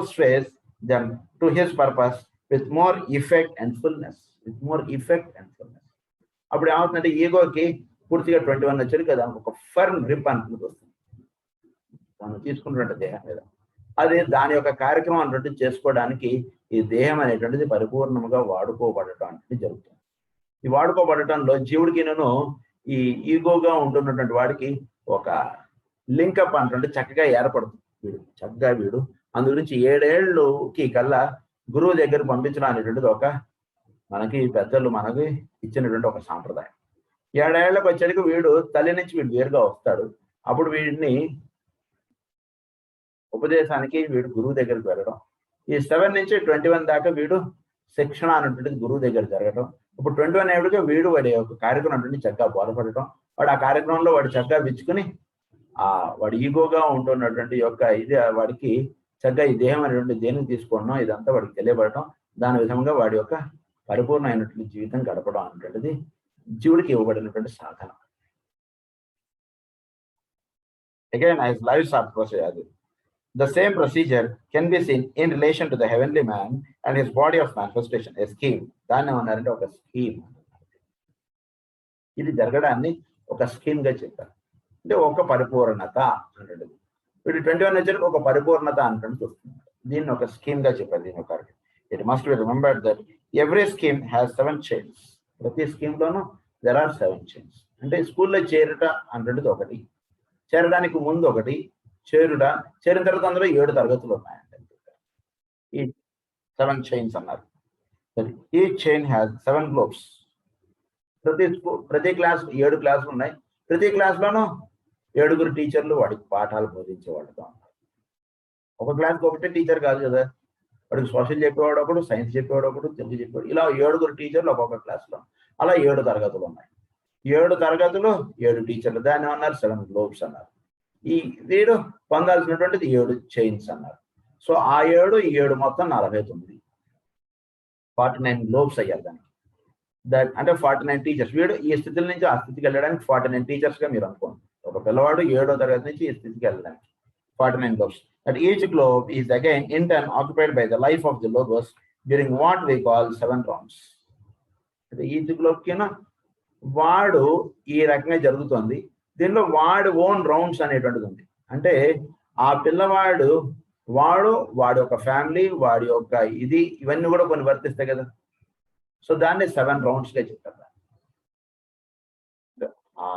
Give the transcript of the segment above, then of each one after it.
demonstrates them to his purpose with more effect and fullness. అప్పుడు ఏమవుతుందంటే ఈగోకి పూర్తిగా 21 వచ్చారు కదా, ఒక ఫర్మ్ గ్రిప్ అనుకుంటూ వస్తుంది మనం తీసుకుంటున్నట్టు దేహం మీద. అది దాని యొక్క కార్యక్రమం అనేటువంటి చేసుకోవడానికి ఈ దేహం అనేటువంటిది పరిపూర్ణంగా వాడుకోబడటం అనేది జరుగుతుంది. ఈ వాడుకోబడటంలో జీవుడికి ఈ ఈగోగా ఉంటున్నటువంటి వాడికి ఒక లింకప్ అంటే చక్కగా ఏర్పడుతుంది. వీడు అందు గురించి 7 ఏళ్ళకి కల్లా గురువు దగ్గర పంపించడం అనేటువంటిది ఒక మనకి పెద్దలు మనకి ఇచ్చినటువంటి ఒక సాంప్రదాయం. 7 ఏళ్లకు వచ్చేటికి వీడు తల్లి నుంచి వీడు వేరుగా వస్తాడు. అప్పుడు వీడిని ఉపదేశానికి వీడు గురువు దగ్గరికి వెళ్ళడం. ఈ 7 నుంచి 21 దాకా వీడు శిక్షణ అనేటువంటిది గురువు దగ్గర జరగడం. ఇప్పుడు 21 ఏళ్ళుగా వీడు వాడి యొక్క కార్యక్రమం అనేటువంటి చక్కగా బోధపడటం. వాడు ఆ కార్యక్రమంలో వాడు చక్కగా విచ్చుకుని వాడి ఈగోగా ఉంటున్నటువంటి యొక్క ఇది వాడికి చక్కగా ఈ దేహం అనేటువంటి దేనికి తీసుకోవడం ఇదంతా వాడికి తెలియబడటం. దాని విధంగా వాడి యొక్క పరిపూర్ణమైనటువంటి జీవితం గడపడం అనేటువంటిది జీవుడికి ఇవ్వబడినటువంటి సాధన. Again as lives are procedure, the same procedure can be seen in relation to the heavenly man and his body of manifestation, a scheme. దాన్ని ఏమన్నారంటే ఒక స్కీమ్. ఇది జరగడాన్ని ఒక స్కీమ్ గా చెప్పారు. అంటే ఒక పరిపూర్ణత అంటాడు. వీడు 21 వచ్చేది ఒక పరిపూర్ణత అంటాడు చూస్తున్నాడు. దీన్ని ఒక స్కీమ్ గా చెప్పారు. దీని ఒక it must be remembered that every scheme has 7 chains. ప్రతి స్కీమ్ లోనూ there are 7 chains. అంటే స్కూల్లో చేరుట అంటాడు ఒకటి, చేరడానికి ముందు ఒకటి, చేరిన తర్వాత అందులో 7 తరగతులు ఉన్నాయంటే ఈ 7 chains అన్నారు. ఈ చైన్ హ్యాస్ 7 globes. ప్రతి క్లాస్ 7 క్లాసులు ఉన్నాయి. ప్రతి క్లాస్లోనూ 7 టీచర్లు వాడికి పాఠాలు బోధించే వాళ్ళతో ఉన్నారు. ఒక క్లాస్కి ఒకటే టీచర్ కాదు కదా, వాడికి సోషల్ చెప్పేవాడు ఒకడు, సైన్స్ చెప్పేవాడు ఒకడు, తెలుగు చెప్పేవాడు, ఇలా 7 టీచర్లు ఒక్కొక్క క్లాస్లో. అలా 7 తరగతులు ఉన్నాయి. 7 తరగతులు 7 టీచర్లు. దాన్ని అన్నారు 7 globes అన్నారు. ఈ వీడు పొందాల్సినటువంటిది 7 chains అన్నారు. సో ఆ 7 మొత్తం 49, 49 globes అయ్యారు దానికి. అంటే 49 టీచర్స్. వీడు ఈ స్థితుల నుంచి ఆ స్థితికి వెళ్ళడానికి 49 టీచర్స్ గా మీరు అనుకోండి. ఒక పిల్లవాడు 7వ తరగతి నుంచి ఈ స్థితికి వెళ్ళడానికి 49 globes. That each globe is again in turn occupied by the life of the logos during what we call 7 rounds. Each globe కింద వాడు ఈ రకంగా జరుగుతుంది. దీనిలో వాడి ఓన్ రౌండ్స్ అనేటువంటిది ఉంది. అంటే ఆ పిల్లవాడు వాడి యొక్క ఫ్యామిలీ, వాడి యొక్క ఇది ఇవన్నీ కూడా కొన్ని వర్తిస్తాయి కదా. సో దాన్ని 7 rounds గా చెప్తారు. ఆ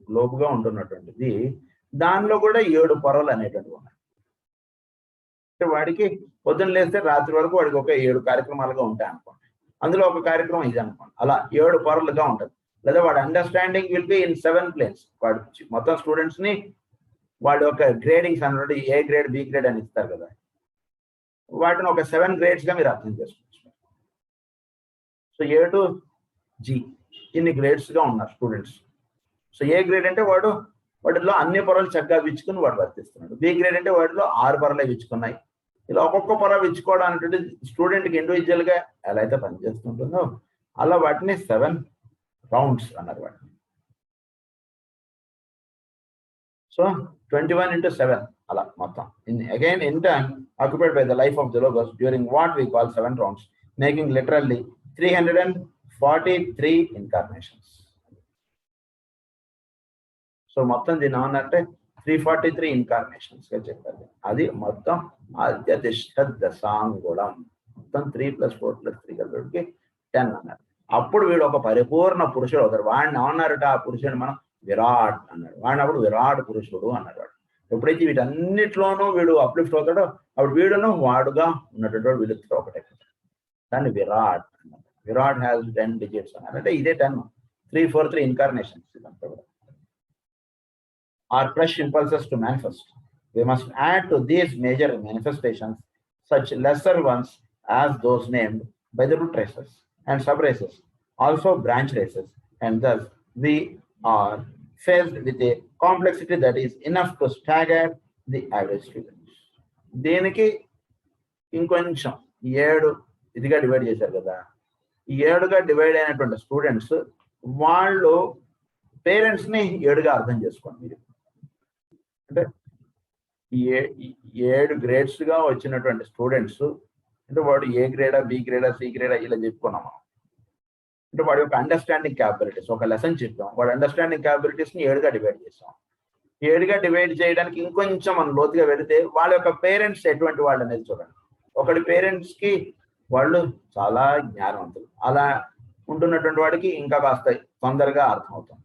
గ్లోబ్ గా ఉంటున్నటువంటిది దానిలో కూడా 7 పొరలు అనేటువంటివి ఉన్నాయి. అంటే వాడికి పొద్దున్న లేస్తే రాత్రి వరకు వాడికి ఒక 7 కార్యక్రమాలుగా ఉంటాయి అనుకోండి. అందులో ఒక కార్యక్రమం ఇది అనుకోండి. అలా 7 పొరలుగా ఉంటుంది. లేదా వాడి understanding will be in 7 planes. వాడు మొత్తం స్టూడెంట్స్ ని వాడి యొక్క గ్రేడింగ్స్ అన్నట్టు ఏ గ్రేడ్, బి గ్రేడ్ అని ఇస్తారు కదా, వాటిని ఒక 7 grades గా మీరు అర్థం చేసుకోవచ్చు. సో A to G ఇన్ని గ్రేడ్స్ గా ఉన్నారు స్టూడెంట్స్. సో ఏ గ్రేడ్ అంటే వాటిలో అన్ని పొరలు చక్కగా విచ్చుకుని వాడు వర్తిస్తున్నాడు. బి గ్రేడ్ అంటే వాటిలో 6 పొరలే విచ్చుకున్నాయి. ఇలా ఒక్కొక్క పొర విచ్చుకోవడం అంటే స్టూడెంట్కి ఇండివిజువల్ గా ఎలా అయితే పనిచేస్తుంటుందో అలా వాటిని 7 rounds అన్నారు వాటిని. సో 21 into 7 అలా మొత్తం again in turn occupied by the life of the logos during what we call 7 rounds, making literally 343 incarnations. So మొత్తం దీని ఏమన్నంటే 343 incarnations గా చెప్పారు. అది మొత్తం అత్యతిష్ట దశాంగుళం. మొత్తం 3 + 4 + 3 కలిపి 10 అన్నారు. అప్పుడు వీడు ఒక పరిపూర్ణ పురుషుడు అవుతాడు. వాడిని ఏమన్నారట, ఆ పురుషుడు మనం విరాట్ అన్నాడు. వాడిని అప్పుడు విరాట్ పురుషుడు అన్నాడు. వాడు ఎప్పుడైతే వీటన్నిటిలోనూ వీడు అప్లిఫ్ట్ అవుతాడో అప్పుడు వీడును వాడుగా ఉన్నటువంటి వాడు వీళ్ళిద్దరూ ఒకటే. దాన్ని విరాట్ అన్నారు. విరాట్ హ్యాస్ 10 digits అన్నారు. అంటే ఇదే 10, 343 incarnations. ఇదంతా కూడా are fresh impulses to manifest. We must add to these major manifestations such lesser ones as those named by the root races and sub races, also branch races, and thus we are faced with a complexity that is enough to stagger the average student. దీనికి ఇంకొంచెం 7 ఇదిగా divide చేశారు కదా. ఈ 7గా divide అయినటువంటి students వాళ్ళు parents ని 7గా అర్థం చేసుకోండి మీరు. అంటే ఈ 7 గ్రేడ్స్గా వచ్చినటువంటి స్టూడెంట్స్ అంటే వాడు ఏ గ్రేడా, బి గ్రేడా, సి గ్రేడా ఇలా చెప్పుకున్నాం మనం. అంటే వాడి యొక్క అండర్స్టాండింగ్ క్యాపబిలిటీస్ ఒక లెసన్ చెప్పాం, వాడి అండర్స్టాండింగ్ క్యాపబిలిటీస్ని 7గా డివైడ్ చేసాం. 7గా డివైడ్ చేయడానికి ఇంకొంచెం మనం లోతుగా వెళితే వాళ్ళ యొక్క పేరెంట్స్ ఎటువంటి వాళ్ళు అనేది చూడండి. ఒకటి పేరెంట్స్కి వాళ్ళు చాలా జ్ఞానవంతులు, అలా ఉంటున్నటువంటి వాడికి ఇంకా కాస్త తొందరగా అర్థమవుతుంది.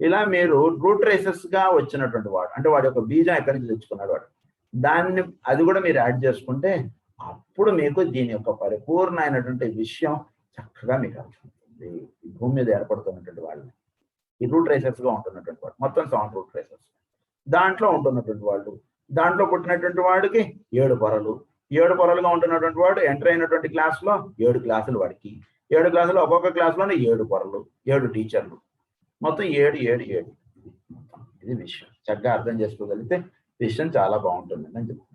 ఇలా మీరు రూట్ రేసెస్గా వచ్చినటువంటి వాడు అంటే వాడి యొక్క బీజం ఎక్కడి నుంచి తెచ్చుకున్నాడు వాడు, దాన్ని అది కూడా మీరు యాడ్ చేసుకుంటే అప్పుడు మీకు దీని యొక్క పరిపూర్ణ అయినటువంటి విషయం చక్కగా మీకు అర్థమవుతుంది. ఈ భూమి మీద ఏర్పడుతున్నటువంటి వాళ్ళని ఈ రూట్ రేసెస్గా ఉంటున్నటువంటి వాడు మొత్తం 7 రూట్ రేసెస్ దాంట్లో ఉంటున్నటువంటి వాళ్ళు, దాంట్లో పుట్టినటువంటి వాడికి 7 పొరలు, 7 పొరలుగా ఉంటున్నటువంటి వాడు ఎంటర్ అయినటువంటి క్లాస్లో 7 క్లాసులు వాడికి, 7 క్లాసులు ఒక్కొక్క క్లాస్లోనే 7 పొరలు, 7 టీచర్లు, మొత్తం 7 7 7. ఇది విషయం చక్కగా అర్థం చేసుకోగలిగితే విషయం చాలా బాగుంటుంది అని చెప్తున్నాడు.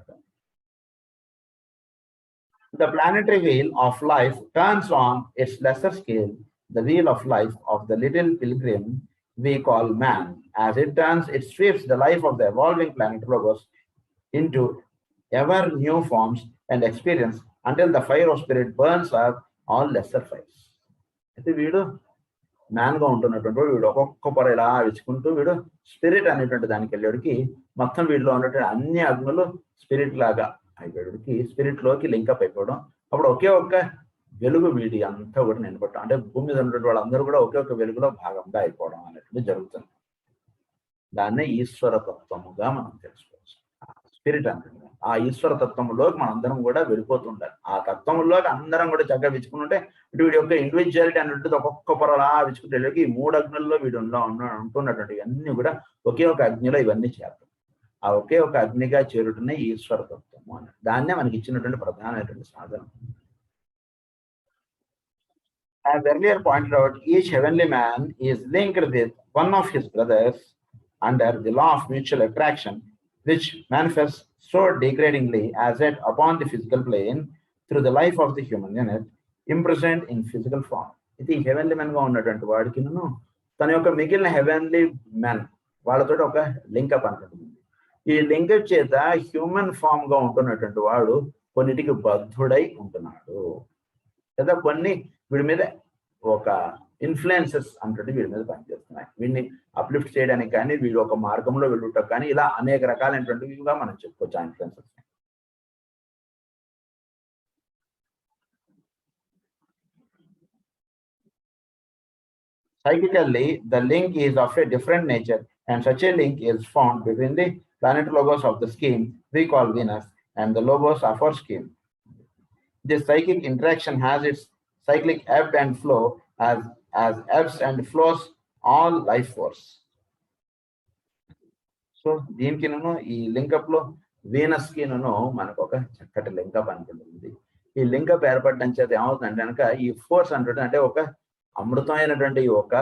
The planetary wheel of life turns on its lesser scale, the wheel of life of the little pilgrim we call man. As it turns, it sweeps the life of the evolving planet Logos into ever new forms and experience until the fire of spirit burns up all lesser fires. అయితే వీడు మ్యాన్గా ఉంటున్నటువంటి వీడు ఒక్కొక్క పొర ఇలా విచ్చుకుంటూ వీడు spirit అనేటువంటి దానికి వెళ్ళేడికి మొత్తం వీడిలో ఉన్నటువంటి అన్ని అగ్నులు స్పిరిట్ లాగా అయిపోయాడికి స్పిరిట్లోకి లింకప్ అయిపోవడం, అప్పుడు ఒకే ఒక్క వెలుగు వీడి అంతా కూడా నిలబడటం అంటే భూమి మీద ఉన్నటువంటి వాళ్ళందరూ కూడా ఒకే ఒక్క వెలుగులో భాగంగా అయిపోవడం అనేటువంటి జరుగుతుంది. దాన్నే ఈశ్వర తత్వముగా మనం తెలుసుకోవచ్చు. స్పిరిట్ అంటే ఆ ఈశ్వర తత్వంలోకి మనందరం కూడా వెళ్ళిపోతుండాలి. ఆ తత్వంలోకి అందరం కూడా చక్కగా విచ్చుకుంటుంటే ఇటు వీడి యొక్క ఇండివిజువాలిటీ అనేటువంటి ఒక్కొక్క పొరలా విచ్చుకుంటే ఈ 3 అగ్నుల్లో వీడు ఉంటున్నటువంటి అన్ని కూడా ఒకే ఒక అగ్నిలో ఇవన్నీ చేస్తాం. ఆ ఒకే ఒక అగ్నిగా చేరుటనే ఈశ్వర తత్వము అని దాన్నే మనకి ఇచ్చినటువంటి ప్రధానమైనటువంటి సాధనం. As earlier pointed out, each heavenly man is linked with one of his brothers under the law of mutual attraction, which manifests so degradingly as yet upon the physical plane through the life of the human unit, imprisoned in physical form. ఇది heavenly men గా ఉన్నటువంటి వాడికి తన యొక్క మిగిలిన heavenly men వాళ్ళతో ఒక link up అనుకుంటుంది. ఈ లింకప్ చేత హ్యూమన్ ఫామ్ గా ఉంటున్నటువంటి వాడు కొన్నిటికి బద్ధుడై ఉంటున్నాడు, లేదా కొన్ని వీడి మీద ఒక ఇన్ఫ్లుయెన్సెస్ అంటే వీడి మీద పనిచేస్తున్నాయి, వీడిని అప్లిఫ్ట్ చేయడానికి కానీ వీడు ఒక మార్గంలో వెళ్ళుటకు కానీ ఇలా అనేక రకాలైనటువంటివిగా మనం చెప్పుకోవచ్చు ఆ influences. Psychically, the link is of a different nature, and such a link is found between the planet logos of the scheme we call Venus and the logos of our scheme. This psychic interaction has its cyclic ebb and flow as ebbs and flows all life force. So దీనికి ఈ link up లో Venus కి మనకు ఒక చక్కటి link up అనుకుంటుంది. ఈ link up ఏర్పడడం చేత ఏమవుతుందంటే కనుక ఈ ఫోర్స్ అంటే ఒక అమృతమైనటువంటి ఒక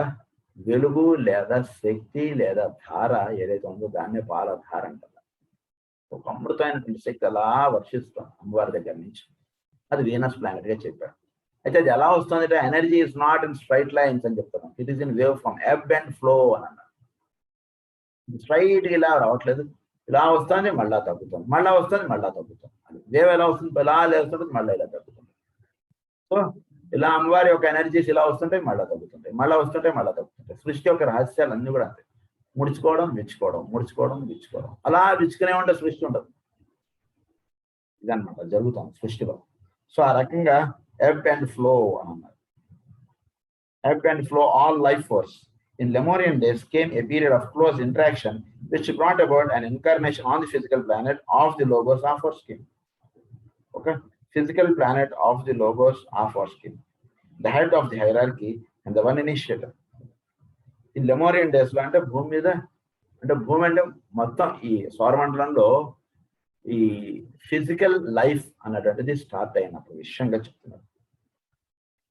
వెలుగు లేదా శక్తి లేదా ధార ఏదైతే ఉందో దాన్నే పాలధార అంటారు. ఒక అమృతమైనటువంటి శక్తి అలా వర్షిస్తాం అమ్మవారి దగ్గర నుంచి, అది వీనస్ ప్లానెట్ గా చెప్పారు. అయితే అది ఎలా వస్తుంది, energy is not in straight lines అని చెప్తున్నాం, it is in wave form, ebb and flow అని అన్నారు. స్ట్రైట్ ఇలా రావట్లేదు, ఇలా వస్తుంది మళ్ళా తగ్గుతుంది, మళ్ళా వస్తుంది మళ్ళా తగ్గుతుంది. వేవ్ ఎలా వస్తుంది, ఇలా లేస్తుంటుంది మళ్ళీ ఇలా తగ్గుతుంది. సో ఇలా అమ్మవారి యొక్క ఎనర్జీస్ ఇలా వస్తుంటాయి మళ్ళా తగ్గుతుంటాయి, మళ్ళీ వస్తుంటాయి మళ్ళీ తగ్గుతుంటాయి. సృష్టి యొక్క రహస్యాలు అన్ని కూడా అంతే, ముడుచుకోవడం విచ్చుకోవడం, ముడుచుకోవడం విచ్చుకోవడం, అలా విచ్చుకునే ఉంటే సృష్టి ఉండదు. ఇదన్నమాట జరుగుతుంది సృష్టిలో. సో ఆ రకంగా ebb and flow అని అన్నారు. Ebb and flow all life force. In Lemurian days came a period of close interaction which brought about an incarnation on the physical planet of the logos of our scheme. Okay, physical planet of the logos of our scheme, the head of the hierarchy and the one initiator. In Lemurian days లో అంటే భూమి మీద అంటే భూమి అంటే మొత్తం ఈ సౌరమండలంలో ఈ ఫిజికల్ లైఫ్ అన్నటువంటిది స్టార్ట్ అయినప్పుడు విషయంగా చెప్తున్నారు.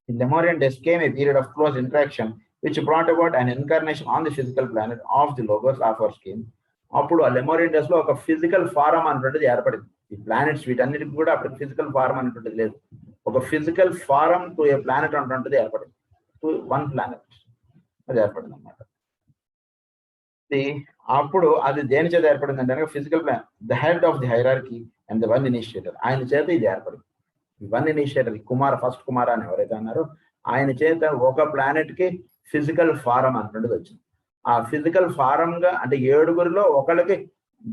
In Lemurian days came a period of close interaction which brought about an incarnation on the physical planet of the logos of our scheme. అప్పుడు ఆ లెమోరియన్ డేస్ లో ఒక ఫిజికల్ ఫారం అనేటువంటిది ఏర్పడింది. ఈ ప్లానెట్స్ వీటన్నిటికి కూడా అప్పుడు ఫిజికల్ ఫారం అనేటువంటిది లేదు, ఒక physical form to a planet అనేటువంటిది ఏర్పడింది, టు వన్ ప్లానెట్ అది ఏర్పడింది అన్నమాట. అప్పుడు అది దేని చేత ఏర్పడింది అంటే physical plan, the head of the hierarchy and the one initiator, ఆయన చేత ఇది ఏర్పడింది. వన్ ఇనిషియేటర్ ఫస్ట్ కుమార్ అని ఎవరైతే అన్నారో ఆయన చేత ఒక ప్లానెట్ కి ఫిజికల్ ఫారం అంటుండేది వచ్చింది. ఆ ఫిజికల్ ఫారం గా అంటే 7గురిలో ఒకళ్ళకి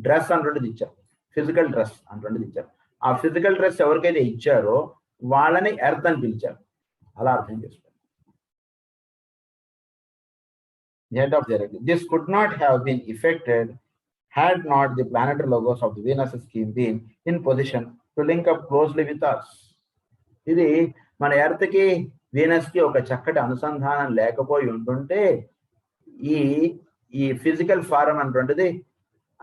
డ్రెస్ అంటుండేది ఇచ్చారు, ఫిజికల్ డ్రెస్ అంటుండేది ఇచ్చారు. ఆ ఫిజికల్ డ్రెస్ ఎవరికైతే ఇచ్చారో వాళ్ళని ఎర్త్ అని పిలిచారు. అలా అర్థం చేసుకోండి. Head of the hierarchy. This could not have been effected had not the planetary logos of the Venus scheme been in position to link up closely with us. ఇది మన ఎర్త్ కి వీనస్ కి ఒక చక్కటి అనుసంధానం లేకపోయి ఉంటుంటే ఈ ఈ ఫిజికల్ ఫారం అనేటువంటిది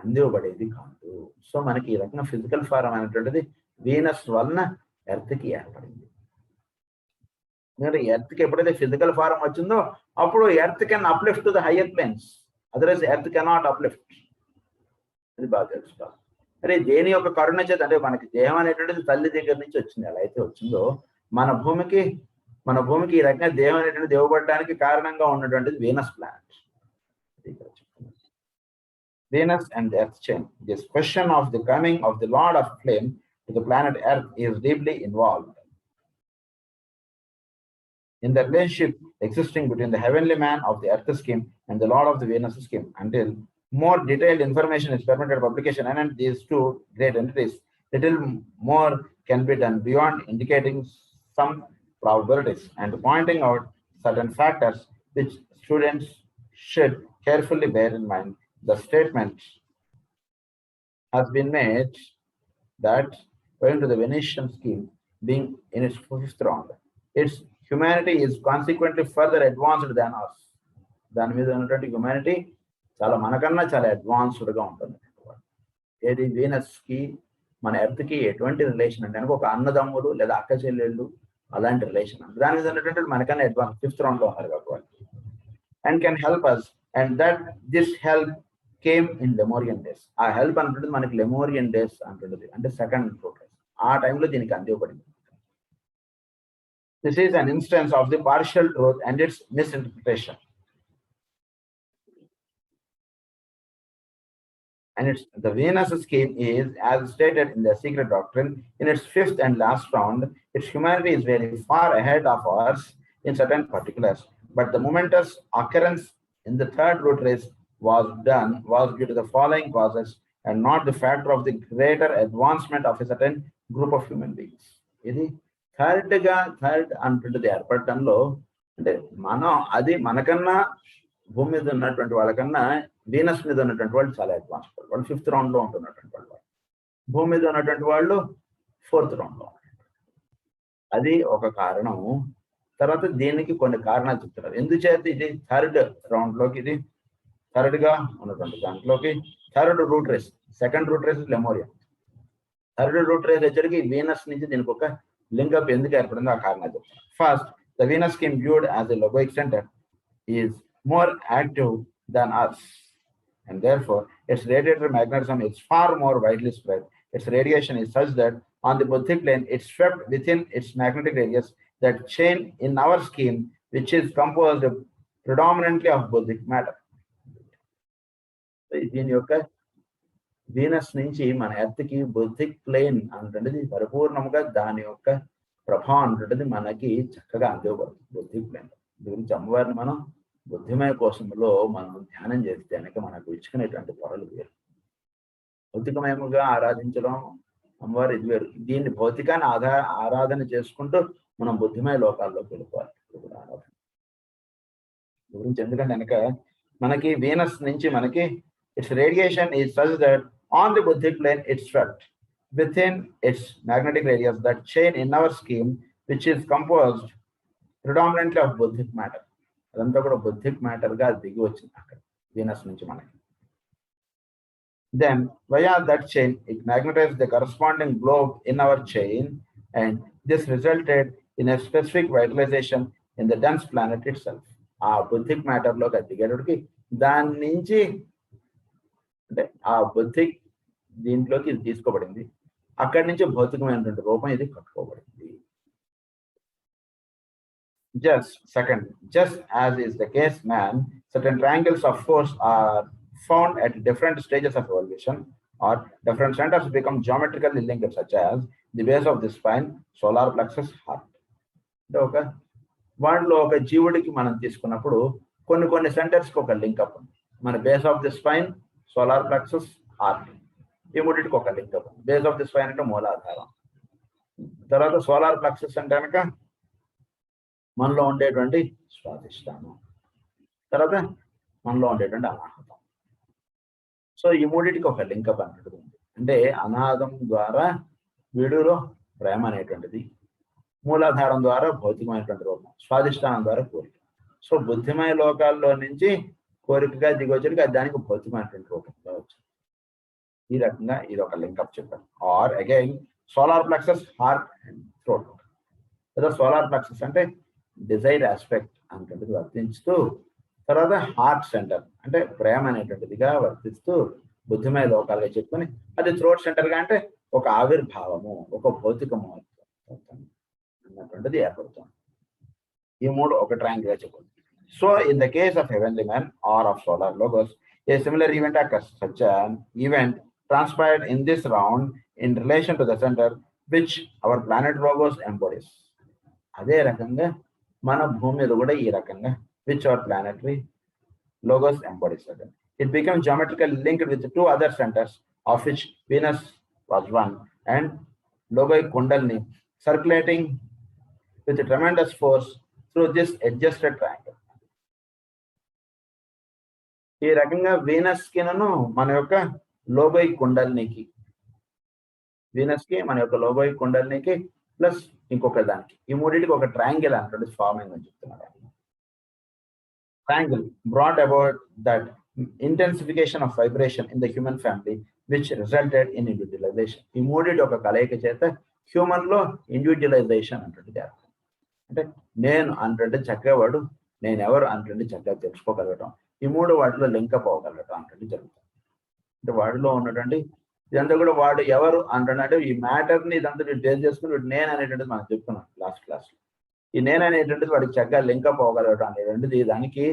అందివ్వబడేది కాదు. సో మనకి ఈ రకంగా ఫిజికల్ ఫారం అనేటువంటిది వీనస్ వలన ఎర్త్ కి ఏర్పడింది. ఎర్త్ కి ఎప్పుడైతే ఫిజికల్ ఫారం వచ్చిందో అప్పుడు Earth can uplift to the higher planes, otherwise Earth cannot uplift. అది బాగా తెలుసుకోవాలి. అరే దేని యొక్క కరుణ చేత అంటే మనకి దేహం అనేటువంటిది తల్లి దగ్గర నుంచి వచ్చింది. ఎలా అయితే వచ్చిందో మన భూమికి ఈ రకంగా దేహం అనేటువంటిది ఇవ్వబడడానికి కారణంగా ఉన్నటువంటిది Venus planet. Venus and the Earth chain. This question of the coming of the Lord of Flame to the planet Earth is deeply involved in the relationship existing between the heavenly man of the Earth scheme and the Lord of the Venus scheme. Until more detailed information is permitted publication and these two great entities, little more can be done beyond indicating some probabilities and pointing out certain factors which students should carefully bear in mind. The statement has been made that owing to the Venetian scheme being in its 5th round, its humanity is consequently further advanced than us. దాని మీద ఉన్నటువంటి humanity చాలా మనకన్నా చాలా advanced గా ఉంటుంది. ఏది Venus కి మన ఎర్త్ కి ఎటువంటి రిలేషన్ అంటే ఒక అన్నదమ్ములు లేదా అక్క చెల్లెళ్ళు అలాంటి రిలేషన్. దాని మీద ఉన్నటువంటి మనకన్నా అడ్వాన్స్ 5th రౌండ్ లో ఉన్నారు కాబట్టి and can help us and that this help came in Lemurian days. ఆ హెల్ప్ అంటుంటుంది మనకి లెమోరియన్ డేస్ అంటుంటుంది, అంటే సెకండ్ ప్రోగ్రెస్. ఆ టైంలో దీనికి అందివ్వబడింది. This is an instance of the partial truth and its misinterpretation. And the Venus scheme is, as stated in the secret doctrine, in its 5th and last round, its humanity is very far ahead of ours in certain particulars. But the momentous occurrence in the 3rd root race was due to the following causes and not the factor of the greater advancement of a certain group of human beings. ఇది third అంటుంటుంది ఏర్పడటంలో అంటే అది మనకన్నా భూమి మీద ఉన్నటువంటి వాళ్ళకన్నా Venus మీద ఉన్నటువంటి వాళ్ళు చాలా అడ్వాన్స్ వాళ్ళు 5th రౌండ్ లో ఉంటున్నటువంటి వాళ్ళు, భూమి మీద ఉన్నటువంటి వాళ్ళు 4th రౌండ్ లో. అది ఒక కారణం. తర్వాత దీనికి కొన్ని కారణాలు చెప్తున్నారు ఎందుచేత ఇది 3rd రౌండ్ లోకి, ఇది థర్డ్ గా ఉన్నటువంటి దాంట్లోకి 3rd root race, 2nd root race Lemuria, 3rd root race వచ్చరికి వీనస్ నుంచి దీనికి ఒక లింకప్ ఎందుకు ఏర్పడిందో ఆ కారణాలు చెప్తారు. First, the Venus scheme viewed as a logoic center is more active than us and therefore its radiator magnetism is far more widely spread. Its radiation is such that on the Buddhic plane it swept within its magnetic radius that chain in our scheme which is composed predominantly of Buddhic matter. దీని యొక్క Venus నుంచి మన ఎర్త్కి buddhic plane అంటున్నది పరిపూర్ణంగా దాని యొక్క ప్రభావం అంటున్నది మనకి చక్కగా అందివ్వబడుతుంది. బుద్ధిక్ ప్లేన్ గురించి అమ్మవారిని మనం బుద్ధిమయ కోశంలో మనం ధ్యానం చేస్తే కనుక మనకు ఇచ్చుకునేటువంటి పొరలు వేరు. భౌతికమయముగా ఆరాధించడం అమ్మవారు ఇది వేరు. దీన్ని భౌతికాన్ని ఆరాధన చేసుకుంటూ మనం బుద్ధిమయ లోకాల్లోకి వెళ్ళిపోవాలి. ఆరాధన గురించి ఎందుకంటే కనుక మనకి వీనస్ నుంచి మనకి its radiation is such that on the Buddhic plane it swept within its magnetic radius that chain in our scheme which is composed predominantly of Buddhic matter. అదంతా కూడా బుద్ధిక్ మ్యాటర్ గా దిగి వచ్చింది అక్కడ వీనస్ నుంచి మనకి. Then via that chain it magnetized the corresponding globe in our chain and this resulted in a specific vitalization in the dense planet itself. ఆ buddhic matter లోకి దిగేటప్పటికి దాని నుంచి అంటే ఆ బుద్ధిక్ దీంట్లోకి ఇది తీసుకోబడింది, అక్కడి నుంచి భౌతికమైనటువంటి రూపం ఇది కట్టుకోబడింది. Just as is the case, man, certain triangles of force are found at different stages of evolution, or different centers become geometrically linked, such as the base of the spine, solar plexus, heart. ఒక వాటిలో ఒక జీవుడికి మనం తీసుకున్నప్పుడు కొన్ని సెంటర్స్కి ఒక link up ఉంది. మన base of the spine, solar plexus, heart, ఈ మూడింటికి ఒక లింకప్ ఉంది. బేస్ ఆఫ్ ది స్పైన్ అంటే మూలాధారం, తర్వాత సోలార్ ప్లెక్సస్ అంటే కనుక మనలో ఉండేటువంటి స్వాధిష్టానం, తర్వాత మనలో ఉండేటువంటి అనాహతం. సో ఈ మూడింటికి ఒక లింకప్ అన్నట్టు ఉంది. అంటే అనాహతం ద్వారా వీడులో ప్రేమ అనేటువంటిది, మూలాధారం ద్వారా భౌతికమైనటువంటి రూపం, స్వాధిష్టానం ద్వారా కోరిక. సో బుద్ధిమయ లోకాల్లో నుంచి కోరికగా దిగొచ్చి దానికి భౌతికమైనటువంటి రూపంగా వచ్చింది. ఈ రకంగా ఇది ఒక లింకప్ చెప్పారు. Or again solar plexus, heart and throat. లేదా సోలార్ ప్లెక్సస్ అంటే డిజైర్ ఆస్పెక్ట్ అనేటువంటిది వర్తిస్తూ, తర్వాత హార్ట్ సెంటర్ అంటే ప్రేమ అనేటువంటిదిగా వర్తిస్తూ బుద్ధిమయ లోకాలుగా చెప్పుకొని, అది థ్రోట్ సెంటర్గా అంటే ఒక ఆవిర్భావము, ఒక భౌతికము అన్నటువంటిది ఏర్పడుతుంది. ఈ మూడు ఒక ట్రయాంగిల్ గా చెప్పండి. So in the case of heavenly man or of solar logos, a similar event occurs. Such an event transpired in this round in relation to the center which our planet Logos embodies. అదే రకంగా మన భూమి మీద కూడా ఈ రకంగా which our planetary Logos embodies. It became geometrically linked with two other centers, of which Venus was one, and Logoi Kundalini circulating with a tremendous force through this adjusted triangle. ఈ రకంగా వీనస్ కి మన యొక్క లోబోయ్ కుండలినికి, Venus కి మన యొక్క లోబోయ్ కుండలినికి plus ఇంకొక దానికి, ఈ మూడింటికి ఒక ట్రయాంగిల్ అన్నట్టు ఫార్మింగ్ అని చెప్తున్నారు. Triangle brought about that intensification of vibration in the human family which resulted in individualization. ఈ మూడింటి ఒక కలయిక చేత హ్యూమన్ లో ఇండివిజువలైజేషన్ అంటే అంటే నేను అంటే చక్కగా వాడు, నేను ఎవరు అంటే చక్కగా తెలుసుకోగలగటం, ఈ మూడు వాటిలో లింకప్ అవ్వగలగటం అంటే జరుగుతుంది. అంటే వాడిలో ఉన్నటువంటి ఇదంతా కూడా వాడు ఎవరు అంటే ఈ మ్యాటర్ని ఇదంతా బేస్ చేసుకుని వీడు నేను అనేటువంటిది మనం చెప్పుకున్నాం లాస్ట్ క్లాస్లో. ఈ నేను అనేటువంటిది వాడికి చక్కగా లింకప్ అవ్వగలగటం అనేటువంటిది దానికి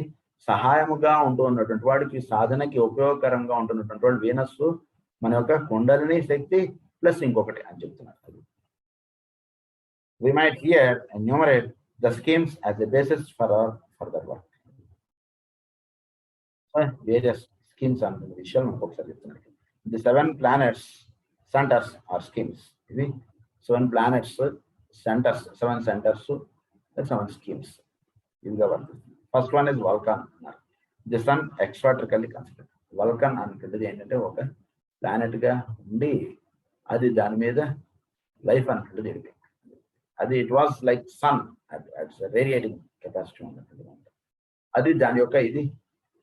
సహాయముగా ఉంటూ ఉన్నటువంటి వాడికి సాధనకి ఉపయోగకరంగా ఉంటున్నటువంటి వాడు వీనస్ మన యొక్క కుండలిని శక్తి ప్లస్ ఇంకొకటి అని చెప్తున్నారు. We might here enumerate the schemes as a basis for our further work. Various schemes and visual ఒకసారి చెప్తున్నారు. The 7 planets centers are schemes. ఇవి 7 planets centers, 7 centers, 7 schemes. ఇవిగా వర్తిస్తుంది. ఫస్ట్ వన్ ఇస్ వల్కాన్ అన్నారు. The sun extraterrestrially considered. Vulcan అనేటువంటిది ఏంటంటే ఒక planet గా ఉండి అది దాని మీద లైఫ్ అనేటువంటిది జరిగింది. అది it was like sun its radiating capacity ఉన్నట్టు, అది దాని యొక్క ఇది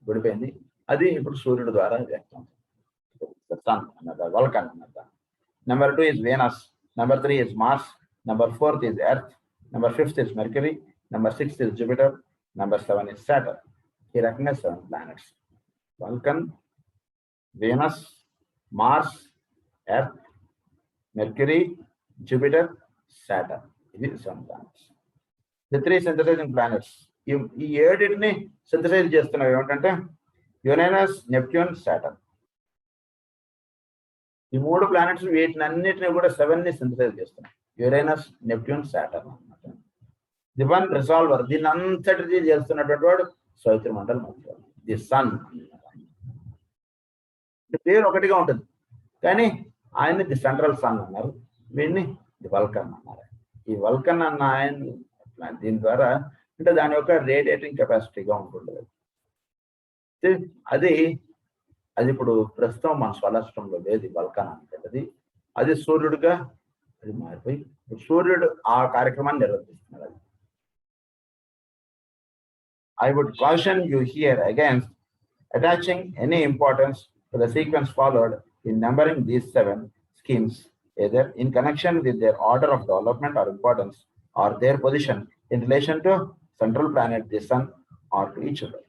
విడిపోయింది. అది ఇప్పుడు సూర్యుడు ద్వారా వ్యక్తం సన్ అన్నది వల్కాన్ అన్నది. Number 2 is Venus, number 3 is Mars, number 4 is Earth, number 5 is Mercury, number 6 is Jupiter, number 7 is Saturn. ఈ రకంగా 7 planets: Vulcan, Venus, Mars, Earth, Mercury, Jupiter, Saturn. ఇది 7 ప్లానెట్స్. ది 3 సింథసైజింగ్ ప్లానెట్స్, ఈ 7ని synthesise చేస్తున్నవి ఏమిటంటే Uranus, Neptune, Saturn. ఈ 3 planets వీటిని అన్నిటిని కూడా 7ని synthesise చేస్తున్నాయి. యురేనస్, నెప్ట్యూన్, సాటర్న్ అన్నమాట. ది వన్ రిసాల్వర్, దీన్ని అంతటిది చేస్తున్నటువంటి వాడు సౌత్రమండల మంత్రాలు, ది సన్. పేరు ఒకటిగా ఉంటుంది కానీ ఆయన్ని ది సెంట్రల్ సన్ అన్నారు, వీడిని ది వల్కన్ అన్నారు. ఈ వల్కన్ అన్న ఆయన దీని ద్వారా అంటే దాని యొక్క రేడియేటింగ్ కెపాసిటీగా ఉంటుంది. అది ఇప్పుడు ప్రస్తుతం మన స్వరాష్ట్రంలో లేదు వల్కన్ అనేది. అది సూర్యుడిగా అది మారిపోయి సూర్యుడు ఆ కార్యక్రమాన్ని నిర్వర్తిస్తున్నాడు. I would caution you here against attaching any importance to the sequence followed in numbering these 7 schemes, either in connection with their order of development or importance, or their position in relation to central planet, the sun, or to each other.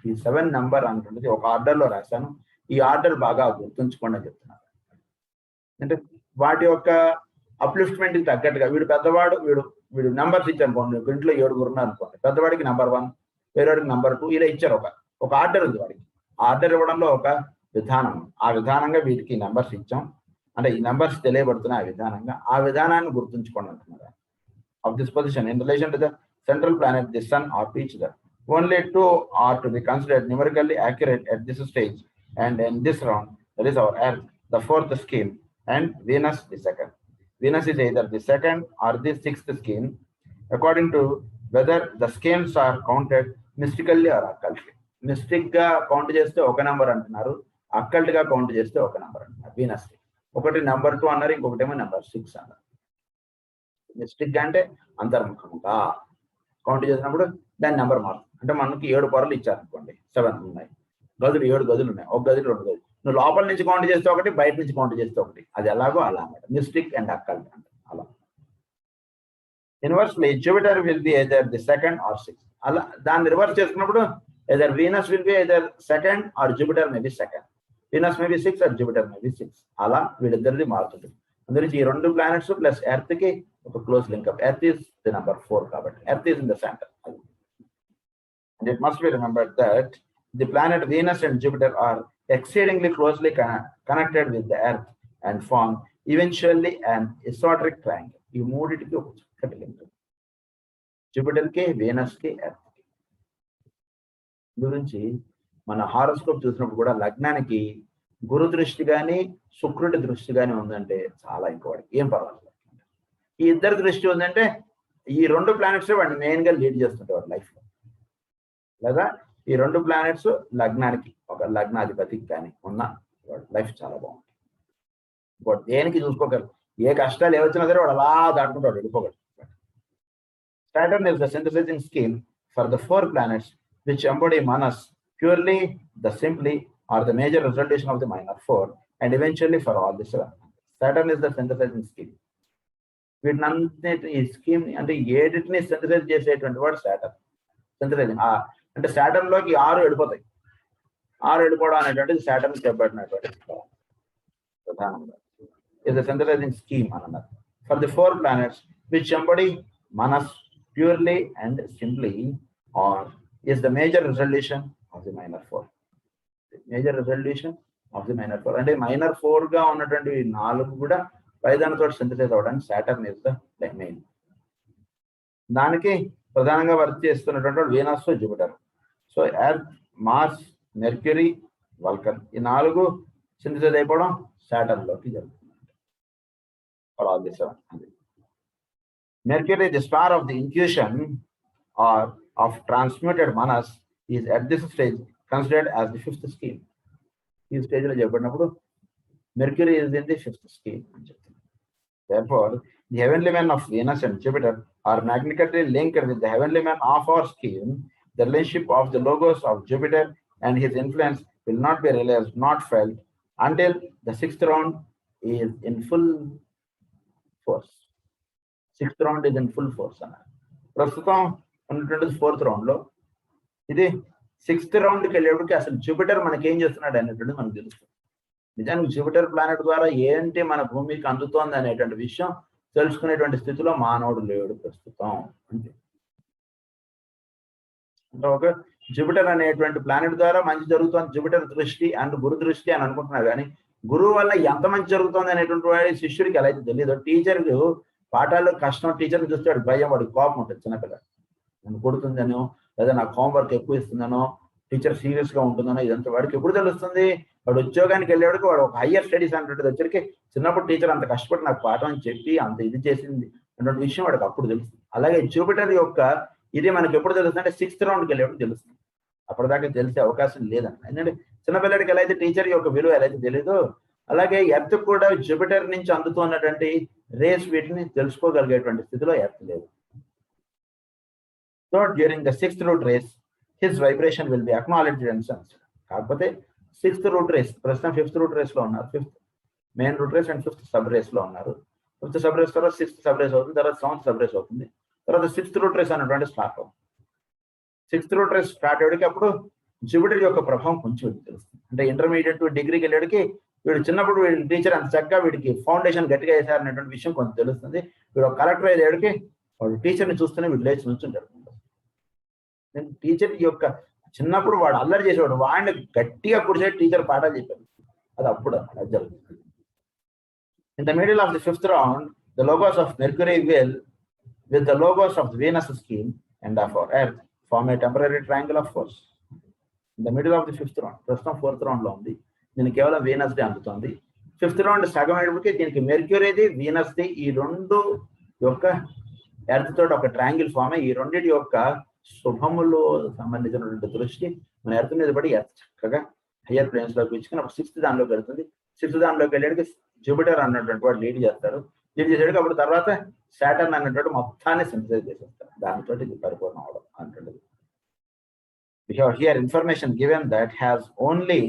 ఈ 7 number అంటున్నది ఒక ఆర్డర్లో రాశాను. ఈ order బాగా గుర్తుంచుకోండి అని చెప్తున్నాను. అంటే వాటి యొక్క అప్లిఫ్ట్మెంట్కి తగ్గట్టుగా వీడు పెద్దవాడు, వీడు నెంబర్స్ ఇచ్చారు అనుకోండి. ఇంట్లో 7 ఉన్నారు అనుకోండి, పెద్దవాడికి నెంబర్ 1, వేరేవాడికి నెంబర్ 2, ఇలా ఇచ్చారు. ఒక ఆర్డర్ ఉంది వాడికి. ఆర్డర్ ఇవ్వడంలో ఒక విధానం, ఆ విధానంగా వీటికి నెంబర్స్ ఇచ్చాం, అంటే ఈ నెంబర్స్ తెలియబడుతున్నాయి ఆ విధానంగా, ఆ విధానాన్ని గుర్తుంచుకోండి అంటున్నారు. Of this position in relation to the central planet, the sun or each other. Only two are to be considered numerically accurate at this stage, and in this round, that is our Earth, the fourth scheme, and Venus the second. Venus is either the second or the sixth scheme, according to whether the schemes are counted mystically or occultly. Mystic గా count చేస్తే ఒక number అంటున్నారు, occult గా count చేస్తే ఒక number అంటున్నారు. Venus ఒకటి number 2 అన్నారు, ఇంకొకటేమో నెంబర్ 6 అన్నారు. మిస్టిక్ అంటే అంతర్ముఖంగా కౌంట్ చేసినప్పుడు దాని నెంబర్ మారుతుంది. అంటే మనకి 7 పొరలు ఇచ్చారనుకోండి, 7 ఉన్నాయి, గదులు 7 గదులు ఉన్నాయి, ఒక గదిలో 2 గదులు, నువ్వు లోపల నుంచి కౌంట్ చేస్తే ఒకటి, బయట నుంచి కౌంట్ చేస్తే ఒకటి, అది ఎలాగో అలా అన్నమాట. మిస్టిక్ అండ్ అక్కల్ట్ అంటే అలా. Inversely Jupiter will be either the second or 6. అలా దాన్ని రివర్స్ చేసుకున్నప్పుడు either Venus will be either second or Jupiter may be second, Venus may be 6 or Jupiter may be 6. అలా వీళ్ళిద్దరిది మారుతుంది. అందురించి ఈ 2 ప్లానెట్స్ ప్లస్ ఎర్త్ కి ఒక close link up. Earth is the number 4 కాబట్టి earth is in the centre. And it must be remembered that the planet Venus and Jupiter are exceedingly closely connected with the Earth and form eventually an eccentric triangle. ఈ మూడిటికి ఒక చక్కటి link, Jupiter కి, Venus కి, earth కి. గురించి మన horoscope చూసినప్పుడు కూడా లగ్నానికి గురు దృష్టి కానీ శుక్రుడి దృష్టి కానీ ఉందంటే చాలా ఇంకోవాడికి ఏం పర్వాలేదు. ఈ ఇద్దరు దృష్టి ఉందంటే ఈ 2 ప్లానెట్స్ వాడిని మెయిన్ గా లీడ్ చేస్తుంటారు లైఫ్ లో. లేదా ఈ 2 ప్లానెట్స్ లగ్నానికి, ఒక లగ్నాధిపతికి కానీ ఉన్న లైఫ్ చాలా బాగుంటుంది. వాడు దేనికి చూసుకోగలరు, ఏ కష్టాలు ఏవచ్చినా సరే వాడు అలా దాటుకుంటాడు, వెళ్ళిపోగలరు. Saturn is the synthesizing scheme for the 4 planets which embody Manas purely, the simply, or the major resolution of the minor 4, and eventually for all the 7. Saturn is the synthesizing scheme. వీటిని ఈ scheme అంటే ఏడిటిని synthesise చేసేటువంటి వాడు Saturn. Synthesising అంటే Saturn లోకి 6 వెళ్ళిపోతాయి. 6 వెళ్ళిపోవడం అనేటువంటిది సాటర్న్ చెప్పబడినటువంటి ప్రధానంగా is a synthesizing scheme అన్నారు. For the 4 planets which embody Manas purely and simply, or is the major resolution of the minor 4. The major resolution of the minor 4 అంటే minor 4 గా ఉన్నటువంటి 4 కూడా పైదానితో సింథసైజ్ అవ్వడానికి సాటర్న్ ఇస్ ద మెయిన్. దానికి ప్రధానంగా work చేస్తున్నటువంటి Venus, Jupiter. So Earth, Mars, Mercury, Vulcan ఈ 4 సింథసైజ్ అయిపోవడం సాటర్న్ లోకి జరుగుతుంది. Mercury, the star of the intuition or of transmuted manas, is at this stage considered as the 5th scheme. ఈ stage లో చెప్పినప్పుడు Mercury is in the 5th scheme. Therefore, the heavenly men of Venus and Jupiter are magnetically linked with the heavenly men of our scheme. The relationship of the logos of Jupiter and his influence will not be realized, not felt, until the 6th round is in full force. 6th round is in full force అన్నారు. ప్రస్తుతం ఉన్నటువంటి 4th round లో ఇది 6th రౌండ్కి వెళ్ళేప్పటికి అసలు Jupiter మనకి ఏం చేస్తున్నాడు అనేటువంటిది మనకు తెలుస్తుంది. నిజానికి జూపిటర్ ప్లానెట్ ద్వారా ఏంటి మన భూమికి అందుతోంది అనేటువంటి విషయం తెలుసుకునేటువంటి స్థితిలో మానవుడు లేడు ప్రస్తుతం. అంటే ఒక జూపిటర్ అనేటువంటి ప్లానెట్ ద్వారా మంచి జరుగుతుంది, జూపిటర్ దృష్టి అండ్ గురు దృష్టి అని అనుకుంటున్నారు. కానీ గురువు వల్ల ఎంత మంచి జరుగుతుంది అనేటువంటి వాడి శిష్యుడికి ఎలా అయితే తెలియదు. టీచర్కి పాఠాల్లో కష్టం, టీచర్ని చూస్తే వాడికి భయం, వాడికి కోపం ఉంటుంది. చిన్నపిల్లడు నన్ను కొడుతుందనో లేదా నాకు హోంవర్క్ ఎక్కువ ఇస్తుందనో, టీచర్ సీరియస్ గా ఉంటుందనో, ఇదంతా వాడికి ఎప్పుడు తెలుస్తుంది? వాడు ఉద్యోగానికి వెళ్ళేవాడికి వాడు ఒక హయ్యర్ స్టడీస్ అనేటువంటిది వచ్చరికి చిన్నప్పుడు టీచర్ అంత కష్టపడి నాకు పాఠం అని చెప్పి అంత ఇది చేసింది అన్నటువంటి విషయం వాడికి అప్పుడు తెలుస్తుంది. అలాగే జూపిటర్ యొక్క ఇది మనకి ఎప్పుడు తెలుస్తుంది అంటే 6th రౌండ్కి వెళ్ళేప్పుడు తెలుస్తుంది. అప్పటిదాకా తెలిసే అవకాశం లేదండి. ఎందుకంటే చిన్నపిల్లడికి ఎలా అయితే టీచర్ యొక్క విలువ ఎలా అయితే తెలియదో, అలాగే ఎర్త్ కూడా జూపిటర్ నుంచి అందుతున్నటువంటి రేస్ వీటిని తెలుసుకోగలిగేటువంటి స్థితిలో ఎర్త్ లేదు. So during the 6th root race his vibration will be acknowledged and sensed. కాకపోతే 6th రూట్ రేస్ ప్రస్తుతం 5th రూట్ రేస్ లో ఉన్నారు. 5th main route race and 5th sub race లో ఉన్నారు. 5th సబ్ రేస్ తర్వాత 6th sub race అవుతుంది, తర్వాత 7th sub race అవుతుంది, తర్వాత 6th రూట్ రేస్ అనేటువంటి స్టార్ట్ అవుతుంది. 6th రూట్ రేస్ స్టార్ట్ అయ్యేటికి అప్పుడు జూపిటర్ యొక్క ప్రభావం కొంచెం తెలుస్తుంది. అంటే ఇంటర్మీడియట్ డిగ్రీకి వెళ్ళేటికి వీడు చిన్నప్పుడు వీడి టీచర్ అంత చక్కగా వీడికి ఫౌండేషన్ గట్టిగా వేశారనేటువంటి విషయం కొంచెం తెలుస్తుంది. వీడు ఒక కలెక్టర్ అయ్యేటికి వాడు టీచర్ని చూస్తూనే వీడు లేచి నుంచుంటాడు. టీచర్ యొక్క చిన్నప్పుడు వాడు అల్లరి చేసేవాడు, వాడిని గట్టిగా కూర్చొని టీచర్ పాఠాలు చెప్పారు. అది అప్పుడు అది జరుగుతుంది. In the middle of the fifth round, the logos of Mercury will, with the logos of the Venus scheme and of our Earth, form a temporary triangle of force. In the middle of the fifth round, ప్రస్తుతం fourth round లో ఉంది, దీనికి కేవలం Venus day అందుతుంది. Fifth round సగం అయ్యేప్పటికీ దీనికి మెర్క్యూరీది Venus the ఈ రెండు యొక్క ఎర్త్ తోటి ఒక ట్రయాంగిల్ ఫామ్ అయ్యి ఈ రెండింటి యొక్క శుభములో సంబంధించినటువంటి దృష్టి మన ఎర్త్ మీద పడి ఎర్త్ చక్కగా హయ్యర్ ప్లేన్స్ లోకి ఇచ్చుకుని ఒక సిక్స్త్ దానిలోకి వెళ్తుంది. సిక్స్త్ దానిలోకి వెళ్ళేటికి జూపిటర్ అన్నటువంటి వాడు లీడ్ చేస్తారు. లీడ్ చేసేటికి అప్పుడు తర్వాత సాటర్న్ అన్నటువంటి మొత్తాన్ని సింథసైజ్ చేసేస్తారు. దానితో ఇది పరిపూర్ణం అవడం అంటుంది. We have here information given that has only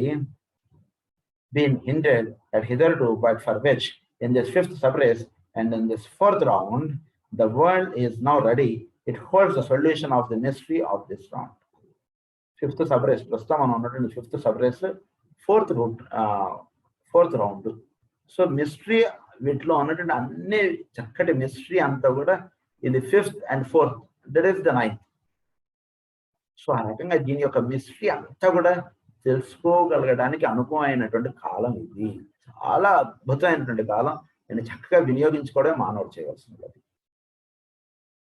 been hinted at hitherto, but for which in this fifth subrace and in this fourth round, the world is now ready. It holds the solution of the mystery of this round. Fifth subrace, ప్రస్తుతం మనం ఉన్నటువంటి fifth subrace fourth round. So mystery వీటిలో ఉన్నటువంటి అన్ని చక్కటి mystery అంతా కూడా ఇది fifth and fourth, that is the ninth. So ఆ రకంగా దీని యొక్క మిస్టరీ అంతా కూడా తెలుసుకోగలగడానికి అనుకూలమైనటువంటి కాలం ఇది. చాలా అద్భుతమైనటువంటి కాలం. నేను చక్కగా వినియోగించుకోవడం మానవుడు చేయవలసింది.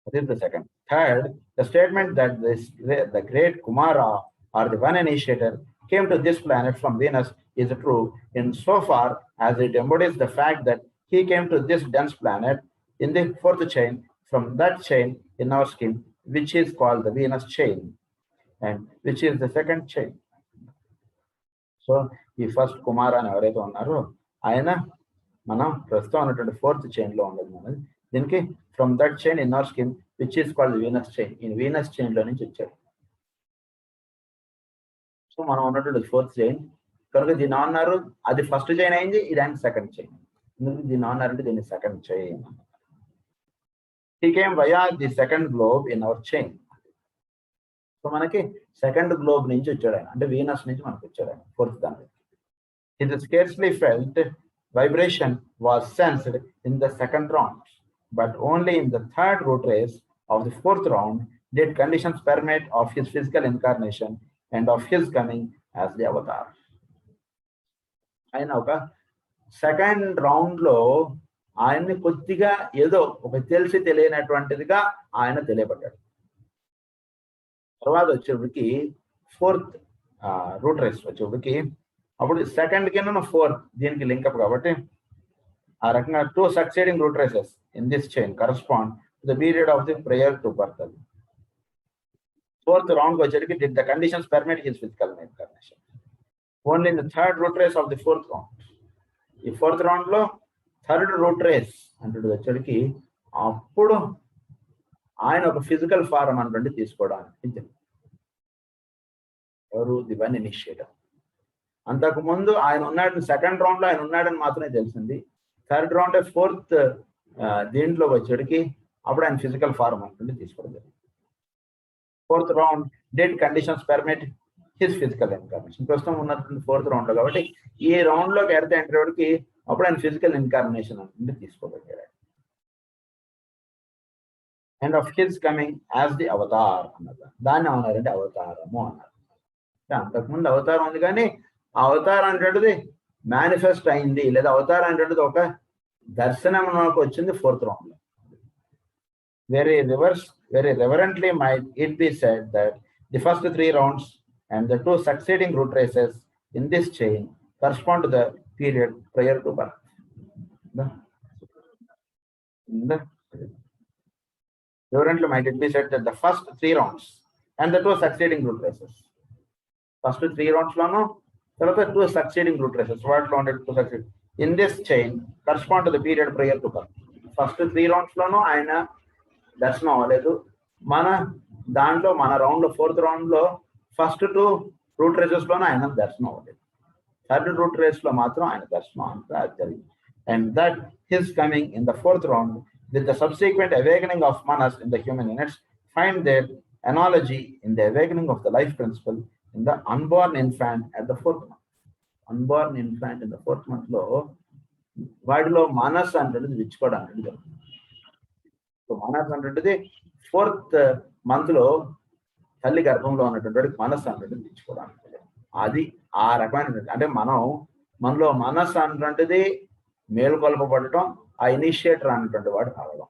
That is the second. Third, the statement that the great Kumara or the one initiator came to this planet from Venus is true in so far as it embodies the fact that he came to this dense planet in the fourth chain from that chain in our scheme, which is called the Venus chain, and which is the second chain. So ఈ first Kumar అని ఎవరైతే ఉన్నారో ఆయన మనం ప్రస్తుతం ఉన్నటువంటి fourth chain లో ఉండదు. మనది దీనికి from that chain in our skin which is called Venus chain. ఈ వీనస్ చైన్ లో నుంచి వచ్చాడు. సో మనం ఉన్నటువంటి ఫోర్త్ చైన్ కనుక దీన్ని అన్నారు, అది ఫస్ట్ చైన్ అయింది, ఇది ఆయన సెకండ్ చైన్. దీన్ని అన్నారంటే దీన్ని second chain. He came via the second globe in our chain. So మనకి సెకండ్ గ్లోబ్ నుంచి వచ్చాడు ఆయన, అంటే వీనస్ నుంచి మనకు వచ్చాడు ఆయన ఫోర్త్ దాని. His scarcely felt vibration was sensed in the second round, but only in the third root race of the fourth round did conditions permit of his physical incarnation and of his coming as the avatar. ఆయన ఒక second round లో ఆయన్ని కొద్దిగా ఏదో ఒక తెలిసి తెలియనటువంటిదిగా ఆయన తెలియబడ్డాడు. తర్వాత వచ్చేప్పటికి ఫోర్త్ రూట్ రేస్ వచ్చేప్పటికి అప్పుడు సెకండ్ కింద ఫోర్త్ దీనికి లింకప్ కాబట్టి ఆ రకంగా two succeeding root races in this chain correspond to the period of the prior to birth. అది ఫోర్త్ రౌండ్ వచ్చేటికి did the conditions permit his physical incarnation only in the third root race of the fourth round. ఈ fourth round లో third root race అంటే వచ్చేటికి అప్పుడు ఆయన ఒక physical form అన్నటువంటి తీసుకోవడానికి ఎవరు దివన్ ఇనిషియేటర్. అంతకు ముందు ఆయన ఉన్నాడు సెకండ్ రౌండ్ లో ఆయన ఉన్నాడని మాత్రమే తెలిసింది. థర్డ్ రౌండ్ ఫోర్త్ దీంట్లో వచ్చేటికి అప్పుడు ఆయన ఫిజికల్ ఫారం అనుకుంటే తీసుకోవడం జరిగింది. Fourth round dead conditions permit his physical incarnation. ప్రస్తుతం ఉన్నటువంటి ఫోర్త్ రౌండ్ లో కాబట్టి ఈ రౌండ్ లోకి ఎడితే ఎంట్రేవాడికి అప్పుడు ఆయన ఫిజికల్ ఇన్కార్నేషన్ అనుకుంటే తీసుకోగలిగాడు. And of his coming as the avatar అన్నది దాన్ని అన్నారంటే అవతారము అన్నారు. అంతకుముందు అవతారం ఉంది కానీ అవతారం అంటేది మేనిఫెస్ట్ అయింది, లేదా అవతారం అంటేది ఒక దర్శనంలోకి వచ్చింది ఫోర్త్ రౌండ్ లో. Very reverently might it be said that the first three rounds and the two succeeding root races in this chain correspond to the period prior to birth. Reverently might it be said that the first three rounds and the two succeeding root races, first three rounds lono తర్వాత two succeeding root races వాటిలో ఉండే two succeeding in this chain correspond to the period prior to birth. First three rounds లోనూ ఆయన దర్శనం అవ్వలేదు. మన దాంట్లో మన రౌండ్ లో ఫోర్త్ రౌండ్ లో ఫస్ట్ టూ రూట్ రేసెస్ లోనూ ఆయన దర్శనం అవ్వలేదు. థర్డ్ రూట్ రేస్ లో మాత్రం ఆయన దర్శనం అంతా జరిగింది. And that his coming in the fourth round with the subsequent awakening of manas in the human units find their analogy in the awakening of the life principle in the unborn infant at the fourth month. Unborn infant in the fourth month లో వాడిలో మనస్ అంటే విచ్చుకోవడం అనేది జరుగుతుంది. So మనస్ అంటే fourth month లో తల్లి గర్భంలో ఉన్నటువంటి మనస్సు అన్నటువంటిది తెచ్చుకోవడానికి. అది ఆ రకమైన అంటే మనలో మనస్సు అన్నటువంటిది మేలుకొల్పబడటం, ఆ ఇనిషియేటర్ అన్నటువంటి వాడు కావడం,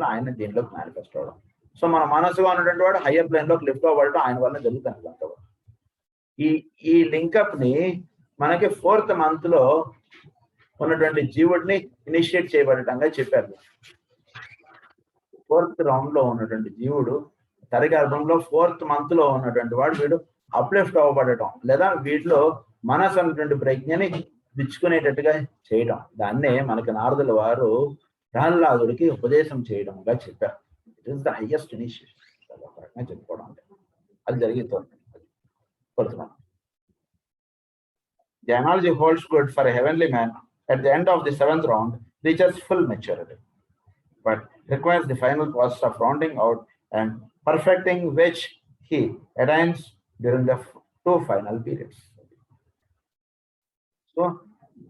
ఆయన దీంట్లోకి మేనిఫెస్ట్ అవ్వడం. సో మన మనసుగా ఉన్నటువంటి వాడు హయ్యర్ ప్లేన్ లోకి లిఫ్ట్ అవ్వబడటం ఆయన వల్ల జరుగుతుంది. అంతవరకు ఈ లింకప్ ని మనకి 4th month లో ఉన్నటువంటి జీవుడిని ఇనిషియేట్ చేయబడటంగా చెప్పారు. 4th round లో ఉన్నటువంటి జీవుడు తల్లి గర్భంలో 4th month లో ఉన్నటువంటి వాడు వీడు అప్లిఫ్ట్ అవ్వబడటం, లేదా వీటిలో మనసు అన్నటువంటి ప్రజ్ఞని విచ్చుకునేటట్టుగా చేయడం, దాన్నే మనకి నారదుల వారు ప్రహ్లాదుడికి ఉపదేశం చేయడంగా చెప్పారు. It is the highest initiation చెప్పుకోవడం అంటే అది జరుగుతుంది. The analogy holds good for a heavenly man at the end of the 7th round reaches full maturity, but requires the final process of rounding out and perfecting, which he attains during the 2 final periods. So,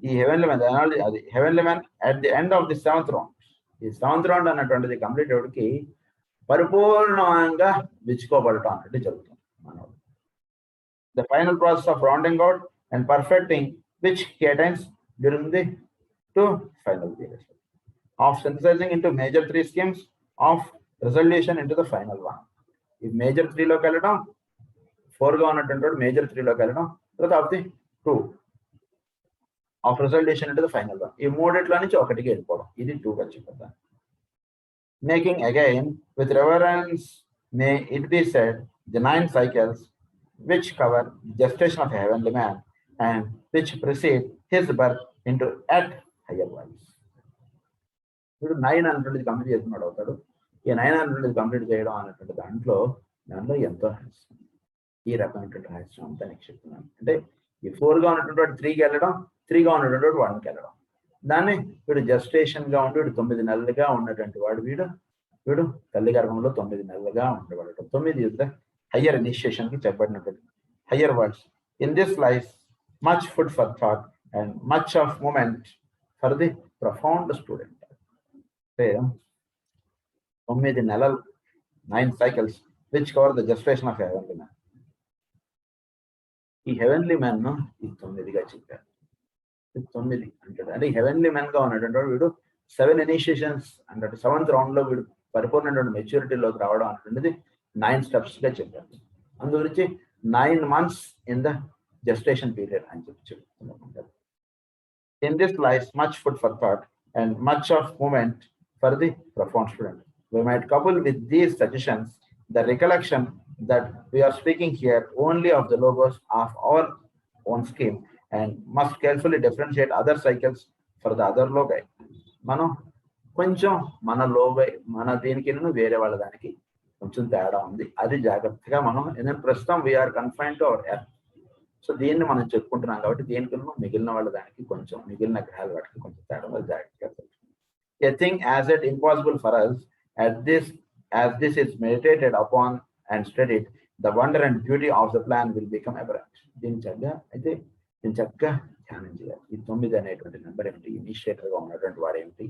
the heavenly man, the analogy, the heavenly man at the end of the 7th round, the 7th round అన్నటువంటిది complete అయ్యేటికి పరిపూర్ణంగా విచ్చుకోబడటం అనేది జరుగుతుంది మనోడు. The final process of rounding out and perfecting, which he attains during the 2 final periods, of synthesizing into major 3 schemes, of resolution into the final one. If major 3 లోకి వెళ్ళడం, 4 గా ఉన్నటువంటి major 3 లోకి వెళ్ళడం, తర్వాత of the 2 of resolution into the final one. ఈ మూడిట్లో నుంచి ఒకటికి వెళ్ళిపోవడం, ఇది 2 గా చెప్పారు. Making again with reverence may it be said the 9 cycles which cover the gestation of a heavenly man and which precede his birth into at higher worlds. ఇప్పుడు 9 అన్నటువంటిది కంప్లీట్ చేస్తున్నాడు అవుతాడు. ఈ 9 అన్నటువంటిది కంప్లీట్ చేయడం అన్నటువంటి దాంట్లో ఎంతో రహస్యం, ఈ రకమైనటువంటి రహస్యం అంతా నీకు చెప్తున్నాను. అంటే ఈ 4 గా ఉన్నటువంటి 3కి వెళ్ళడం, 3 గా ఉన్నటువంటి 1కి వెళ్ళడం, దాన్ని వీడు జస్టేషన్ గా ఉండి వీడు 9 నెలలుగా ఉన్నటువంటి వాడు వీడు తల్లి గర్భంలో 9 నెలలుగా ఉండబడటం. 9 ఇస్ ద హయ్యర్ ఇనిషియేషన్ కి చెప్పబడినటువంటి higher words. In this life much food for thought and much of moment for the profound student. అంటే 9 నెలలు, 9 cycles which cover the gestation of heavenly man. ఈ హెవెన్లీ మ్యాన్ ను ఈ 9గా చెప్పారు. 9 అంటాడు. అంటే హెవెన్లీ మ్యాన్ గా ఉన్నటువంటి వాడు వీడు 7 ఇనిషియేషన్స్ అంటే 7th round లో వీడు పరిపూర్ణమైన మెచ్యూరిటీలోకి రావడం అనేటువంటిది 9 steps గా చెప్పారు. అందు గురించి 9 months in the gestation period అని చెప్తున్నారు. In this life much food for thought and much of moment for the profound student. We might couple with these suggestions the recollection that we are speaking here only of the logos of our own scheme and must carefully differentiate other cycles for the other logi. మనం కొంచెం మన లోగై మన దీనికి వేరే వాళ్ళ దానికి కొంచెం తేడా ఉంది, అది జాగ్రత్తగా మనం ప్రస్తుతం we are confined to our earth. So దీన్ని మనం చెప్పుకుంటున్నాం కాబట్టి దీనికి మిగిలిన వాళ్ళ దానికి కొంచెం, మిగిలిన గ్రహాల వాటికి కొంచెం తేడా జాగ్రత్తగా. A thing as yet impossible for us as this is meditated upon and studied, the wonder and beauty of the plan will become apparent. దీని చక్కగా ధ్యానం చేయాలి. ఈ 9 అనేటువంటి నెంబర్ ఏమిటి, ఇనిషియేటర్ గా ఉన్నటువంటి వాడు ఏమిటి,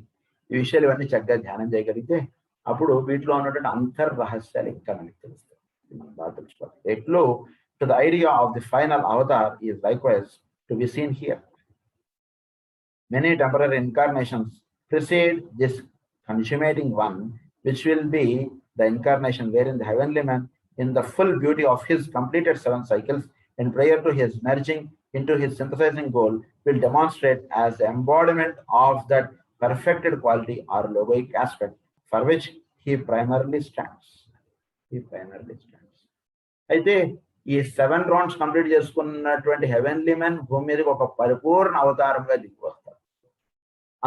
ఈ విషయాలు ఇవన్నీ చక్కగా ధ్యానం చేయగలిగితే అప్పుడు వీటిలో ఉన్నటువంటి అంతర్ రహస్యాలు ఇంకా మనకి తెలుస్తాయి, మనం బాగా తెలుసుకోవాలి. A clue to the idea of the final avatar is likewise to be seen here. Many temporary incarnations precede this consummating one, which will be the incarnation wherein the heavenly man, in the full beauty of his completed 7 cycles and prior to his merging into his synthesizing goal, will demonstrate as the embodiment of that perfected quality or logoic aspect for which he primarily stands. అయితే ఈ 7 rounds complete చేసుకున్నటువంటి heavenly man భూమి మీదకి ఒక పరిపూర్ణ అవతారంగా దిగి వస్తారు.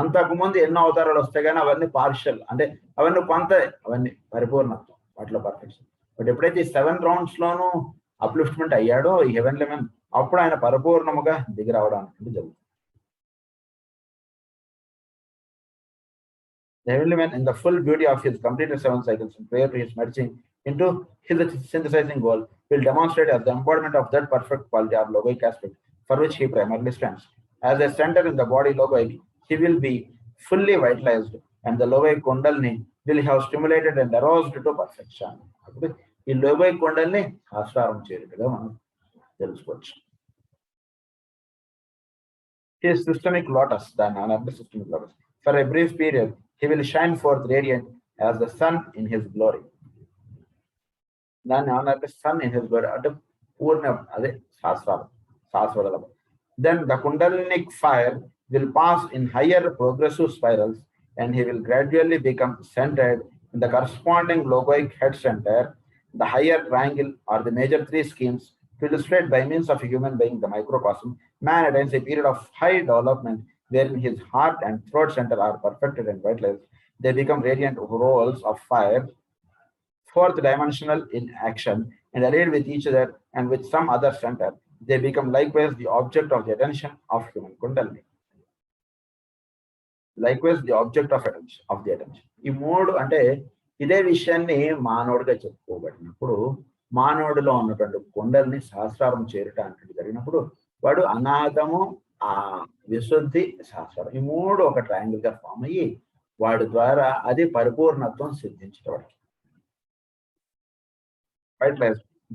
అంతకుముందు ఎన్నో అవతారాలు వస్తాయి కానీ అవన్నీ పార్షియల్, అంటే అవన్నీ కొంత, అవన్నీ పరిపూర్ణత్వం, వాటిలో పర్ఫెక్షన్. బట్ ఎప్పుడైతే ఈ 7 rounds లోనూ అప్లిఫ్ట్మెంట్ అయ్యాడో ఈ హెవెన్లీ మ్యాన్, అప్పుడు ఆయన పరిపూర్ణముగా దిగి రావడం అనేది జరుగుతుంది. The heavenly man, in the full beauty of his completed 7 cycles and prior to his merging into his synthesizing goal, will demonstrate as the embodiment of that perfect quality or logoic aspect for which he primarily stands. As a center in the body logoic, he will be fully vitalized, and the logoic kundalini will have stimulated and aroused to perfection. ఈ లోబోయ్ కొండల్ని ఆశ్రారం చేరుగా మనం తెలుసుకోవచ్చు. His systemic lotus, another systemic lotus. For a brief period, he will shine forth radiant as the sun in his glory. Then another sun in his glory. Then the Kundalinic fire will pass in higher progressive spirals, and he will gradually become centered in the corresponding logoic head center, the higher triangle or the major three schemes. To illustrate by means of a human being, the microcosm, man attains a period of high development wherein his heart and throat center are perfected and vitalized. They become radiant rolls of fire, fourth dimensional in action, and allied with each other and with some other center. They become likewise the object of the attention of human Kundalini. Likewise the object of attention. ఈ మూడు అంటే ఇదే విషయాన్ని మానవుడిగా చెప్పుకోబడినప్పుడు మానవుడిలో ఉన్నటువంటి కుండల్ని సహస్రారం చేరటానికి జరిగినప్పుడు వాడు అనాథము ఆ విశుద్ధి సహస్రారం ఈ మూడు ఒక ట్రయాంగిల్ గా ఫామ్ అయ్యి వాడి ద్వారా అది పరిపూర్ణత్వం సిద్ధించడం.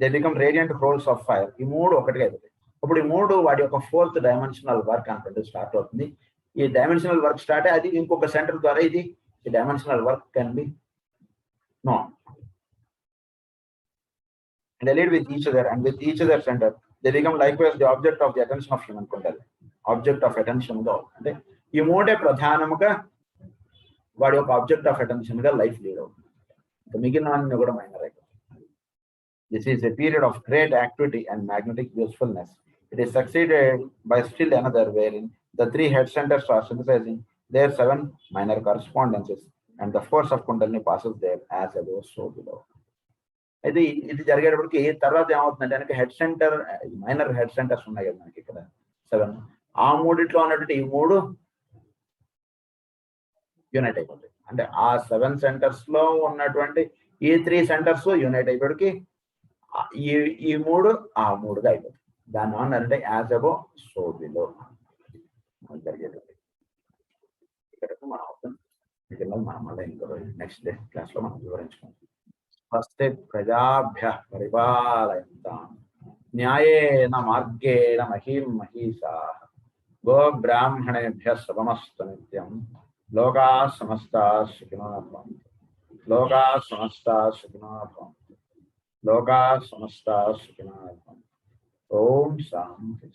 They become radiant rolls of fire. ఈ మూడు ఒకటిగా అవుతాయి. అప్పుడు ఈ మూడు వాడి యొక్క ఫోర్త్ డైమెన్షనల్ వర్క్ అంటే స్టార్ట్ అవుతుంది. ఈ డైమెన్షనల్ వర్క్ స్టార్ట్ అది ఇంకొక సెంటర్ ద్వారా ఇది ఈ dimensional work can be known. And they lead with each other, and with each other center, they become likewise the object of the attention of human Kundalini. Object of attention గా అంటే ఈ మూడే ప్రధానముగా వాడి యొక్క object of attention గా life lead అవుతుంది. మిగిలిన కూడా మైనర్ అయిపోతుంది. This is a period of great activity and magnetic usefulness. It is succeeded by still another wherein the three head centers are synthesizing their 7 minor correspondences, and the force of Kundalini passes there as above so below. అయితే ఇది జరిగేటప్పటికి తర్వాత ఏమవుతుందంటే మనకి head centre minor head centres ఉన్నాయి కదా మనకి ఇక్కడ 7. ఆ మూడిట్లో ఉన్నటువంటి ఈ మూడు యూనైట్ అయిపోతాయి. అంటే ఆ 7 సెంటర్స్ లో ఉన్నటువంటి ఈ 3 సెంటర్స్ యూనైట్ అయిపోయికి ఈ మూడు ఆ మూడుగా అయిపోతాయి. దాని అంటే యాజ్ అబో సో బిలో జరిగేటప్పుడు ఇక్కడ మనం మళ్ళీ ఇంకో నెక్స్ట్ డే క్లాస్ లో మనం వివరించుకుంటాం. స్వస్తి ప్రజాభ్యః పరిపాలయంతాం న్యాయేన మార్గేణ మహీం మహీషాః గో బ్రాహ్మణేభ్యః శుభమస్తు నిత్యం. లోకాః సమస్తాః సుఖినో భవంతు. లోకాః సమస్తాః సుఖినో భవంతు. లోకాః సమస్తాః సుఖినో భవంతు. ఓం శాంతి.